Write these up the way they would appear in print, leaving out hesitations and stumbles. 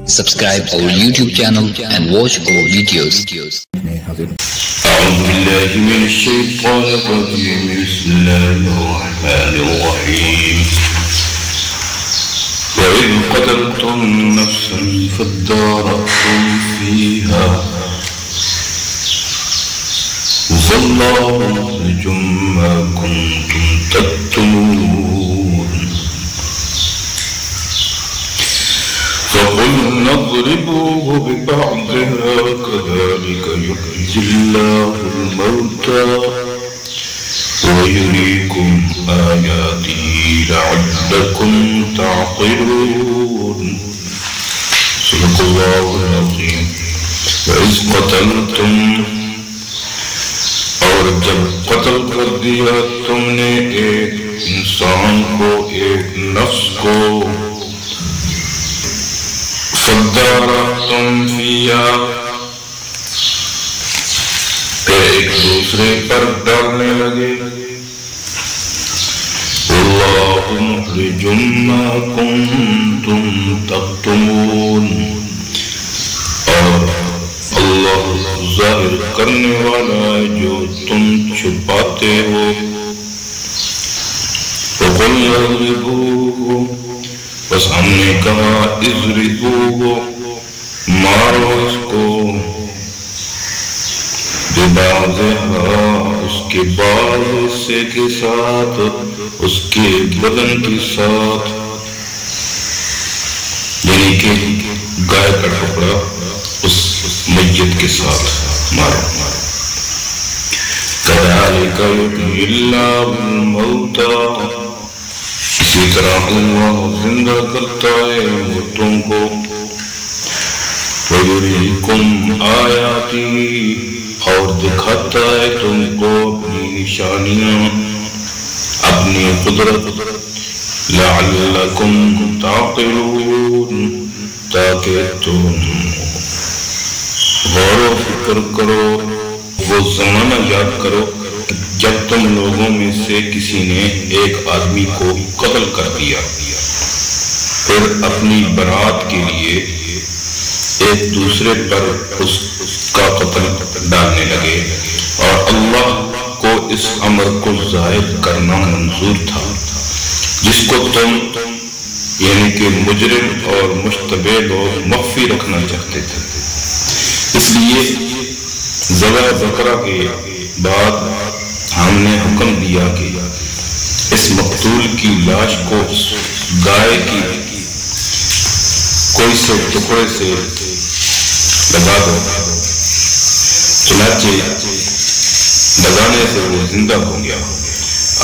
Subscribe our YouTube channel and watch our videos. أعوذ بالله من الشيطان الرجيم. بسم الله الرحمن الرحيم. وإذ قتلتم نفسا فادارأتم فيها والله مخرج ما كنتم تكتمون فقلنا اضربوه ببعضها كذلك يحيي الله الموتى ويريكم آياته لعلكم تعقلون. صدق الله العظيم. وإذ قتلتم، اور جب قتل کر دیا تم نے ایک انسان کو، ایک نفس کو، فَدَّارَأْتُمْ فِيهَا، ایک دوسرے پر ڈالنے لگے. وَاللَّهُ مُخْرِجٌ مَا كُنْتُمْ تَكْتُمُونَ، اور اللہ ظاہر کرنے والا ہے جو تم چھپاتے ہو. وَقُلْنَا اضْرِبُوهُ، بس ہم نے کہا اضربوه، مارو اس کو، ببعضها، اس کے بعض حصے کے ساتھ، اس کے بدن کے ساتھ، یعنی کہ گائے کا ٹکڑا اس میت کے ساتھ مارو. كَذَلِكَ يُحْيِي اللَّهُ الْمَوْتَى، اسی طرح اللہ زندہ کرتا ہے مردوں کو. وَيُرِيكُمْ آيَاتِهِ، اور دکھاتا ہے تم کو اپنی نشانیاں، اپنی قدرت. لَعَلَّكُمْ تَعْقِلُونَ، تاکہ تم غور و فکر کرو، وہ زمانہ یاد کرو جب تم لوگوں میں سے کسی نے ایک آدمی کو قتل کر دیا، پھر اپنی برات کے لیے ایک دوسرے پر اس کا قتل ڈالنے لگے، اور اللہ کو اس امر کو ظاہر کرنا منظور تھا جس کو تم یعنی کہ مجرم اور مشتبہ لوگ مخفی رکھنا چاہتے تھے. اس لیے ذبح بقرہ کے بعد ہم نے حکم دیا کہ اس مقتول کی لاش کو گائے کی کوئی سے ٹکڑے سے لگا دو. چنانچہ لگانے سے وہ زندہ ہو گیا.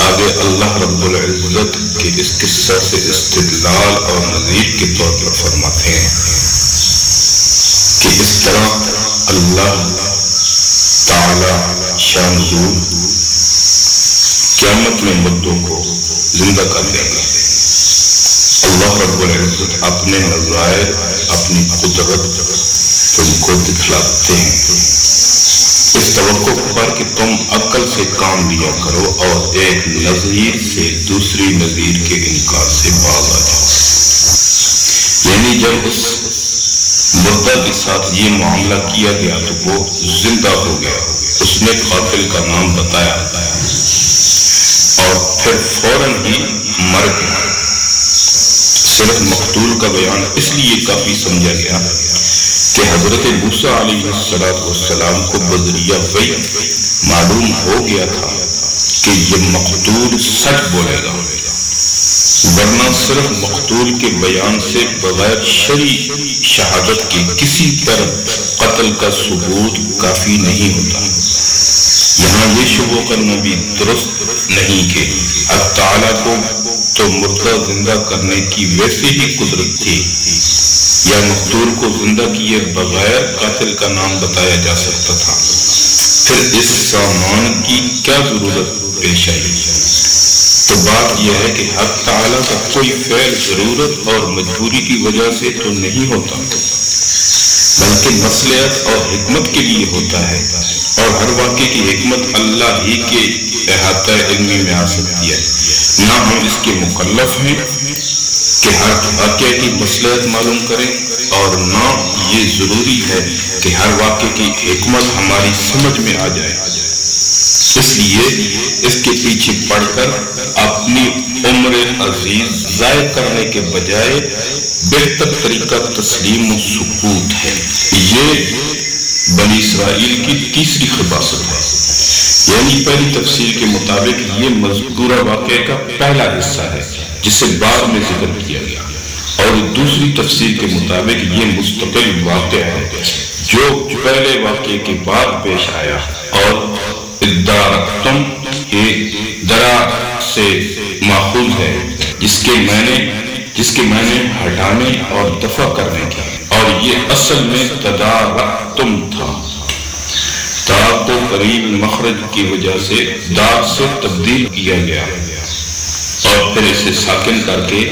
آگے اللہ رب العزت کے اس قصہ سے استدلال اور نظیر کے طور پر فرماتے ہیں کہ اس طرح اللہ تعالی شان ذو قیامت میں مردوں کو زندہ کر دیں گے. اللہ رب العزت اپنے نظائر، اپنی قدرت تم کو دکھلاتے ہیں اس توقع پر کہ تم عقل سے کام لیا کرو اور ایک نظیر سے دوسری نظیر کے انکار سے باز آ جاؤ. یعنی جب اس مردہ کے ساتھ یہ معاملہ کیا گیا تو وہ زندہ ہو گیا، اس نے قاتل کا نام بتایا اور پھر فوراً ہی مر گیا. صرف مقتول کا بیان اس لیے کافی سمجھا گیا کہ حضرت موسیٰ علیہ السلام کو بذریعہ وحی معلوم ہو گیا تھا کہ یہ مقتول سچ بولے گا، ورنہ صرف مقتول کے بیان سے بغیر شرعی شہادت کے کسی پر قتل کا ثبوت کافی نہیں ہوتا. یہاں یہ شبہ کرنا بھی درست نہیں کہ اللہ تعالیٰ کو تو مردہ زندہ کرنے کی ویسے ہی قدرت تھی، یا مقتول کو زندہ کیے بغیر قاتل کا نام بتایا جا سکتا تھا. پھر اس سامان کی کیا ضرورت پیش آئی؟ تو بات یہ ہے کہ حق تعالیٰ کا کوئی فعل ضرورت اور مجبوری کی وجہ سے تو نہیں ہوتا، بلکہ مصلحت اور حکمت کے لیے ہوتا ہے، اور ہر واقعے کی حکمت اللہ ہی کے احاطہ علمی میں آ سکتی ہے. نہ ہم اس کے مکلف ہیں کہ ہر واقعے کی مصلحت معلوم کریں، اور نہ یہ ضروری ہے کہ ہر واقعے کی حکمت ہماری سمجھ میں آ جائے۔ اس لیے اس کے پیچھے پڑھ کر اپنی عمر عزیز ضائع کرنے کے بجائے بہتر طریقہ تسلیم و سکوت ہے۔ یہ بنی اسرائیل کی تیسری خباثت ہے، یعنی پہلی تفسیر کے مطابق یہ مذکورہ واقعے کا پہلا حصہ ہے جسے بعد میں ذکر کیا گیا، اور دوسری تفسیر کے مطابق یہ مستقل واقعہ ہے جو پہلے واقعے کے بعد پیش آیا، اور ادارتم ایک درا سے ماخوذ ہے جس کے معنی ہٹانے اور دفع کرنے کے، اور یہ اصل میں تدارتم تھا۔ تا کو قریب مخرج کی وجہ سے دار سے تبدیل کیا گیا اور پھر اسے ساکن کر کے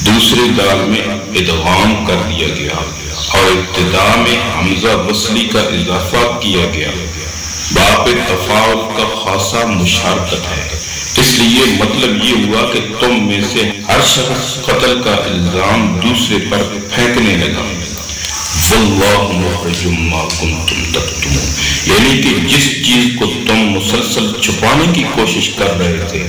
دوسرے دال میں ادغام کر دیا گیا، اور ابتدا میں حمزہ وصلی کا اضافہ کیا گیا۔ باپ تفاعل کا خاصا مشارکت ہے، اس لیے مطلب یہ ہوا کہ تم میں سے ہر شخص قتل کا الزام دوسرے پر پھینکنے لگا۔ واللہ مخرج ما کنتم تکتمون، یعنی کہ جس چیز کو تم مسلسل چھپانے کی کوشش کر رہے تھے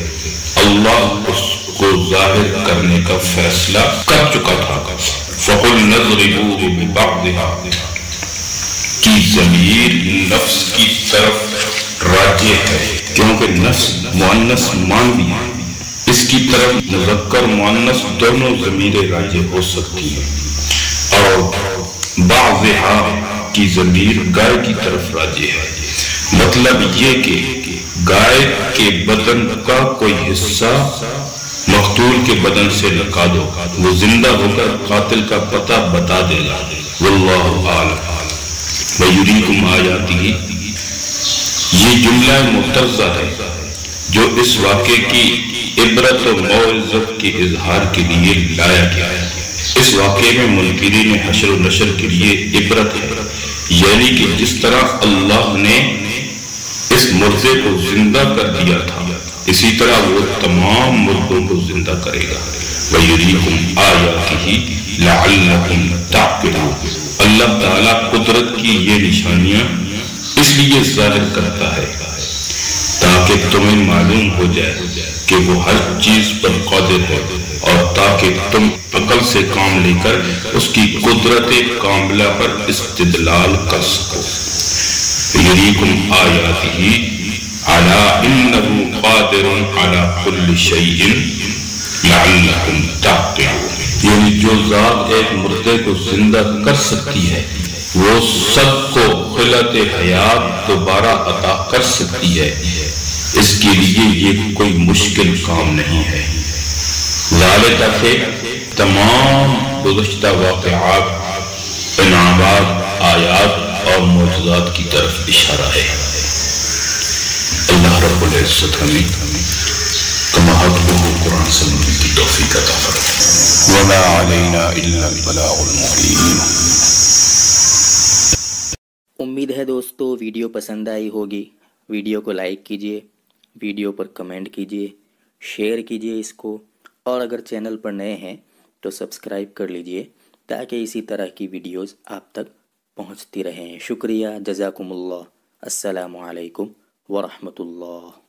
اللہ اس کو ظاہر کرنے کا فیصلہ کر چکا تھا۔ فَقُلْ نَضْرِبُوهُ بِبَعْضِهَا کی ضمیر نفس کی طرف راجع ہے، کیونکہ نفس مؤنث مانوی ہے، اس کی طرف مذکر مؤنث دونوں ضمیریں راجع ہو سکتی ہیں، اور بعضہا کی ضمیر گائے کی طرف راجع ہے۔ مطلب یہ کہ گائے کے بدن کا کوئی حصہ مقتول کے بدن سے لگا دو، وہ زندہ ہو کر قاتل کا پتہ بتا دے گا۔ واللہ اعلم وَيُرِيكُمْ آيَاتِهِ، یہ جملہ معترضہ ہے جو اس واقعے کی عبرت و موعظت کے اظہار کے لیے لایا گیا ہے۔ اس واقعے میں منکرین حشر و نشر کے لیے عبرت ہے، یعنی کہ جس طرح اللہ نے اس مردے کو زندہ کر دیا تھا اسی طرح وہ تمام مردوں کو زندہ کرے گا۔ وَيُرِيكُمْ آيَاتِهِ لَعَلَّكُمْ تَعْقِلُونَ، اللہ تعالیٰ قدرت کی یہ نشانیاں اس لیے ظاہر کرتا ہے تاکہ تمہیں معلوم ہو جائے کہ وہ ہر چیز پر قادر ہے، اور تاکہ تم عقل سے کام لے کر اس کی قدرت کاملہ پر استدلال کر سکو۔ یریکم آیاتہ علی انہ قادر علی کل شیء لعلکم تعقلون، یعنی جو ذات ایک مردے کو زندہ کر سکتی ہے وہ سب کو خلعت حیات دوبارہ عطا کر سکتی ہے، اس کے لیے یہ کوئی مشکل کام نہیں ہے۔ ذالک سے تمام گزشتہ واقعات، انعامات، آیات اور معجزات کی طرف اشارہ ہے۔ اللہ رب العزت ہمیں کما حقہ قرآن سننے کی توفیق عطا فرمائے۔ وما علینا الا البلاغ المبین۔ امید ہے دوستو ویڈیو پسند آئی ہوگی، ویڈیو کو لائک کیجئے، ویڈیو پر کمنٹ کیجئے، شیئر کیجئے اس کو، اور اگر چینل پر نئے ہیں تو سبسکرائب کر لیجئے تاکہ اسی طرح کی ویڈیوز آپ تک پہنچتی رہیں۔ شکریہ، جزاکم اللہ، السلام علیکم ورحمۃ اللہ۔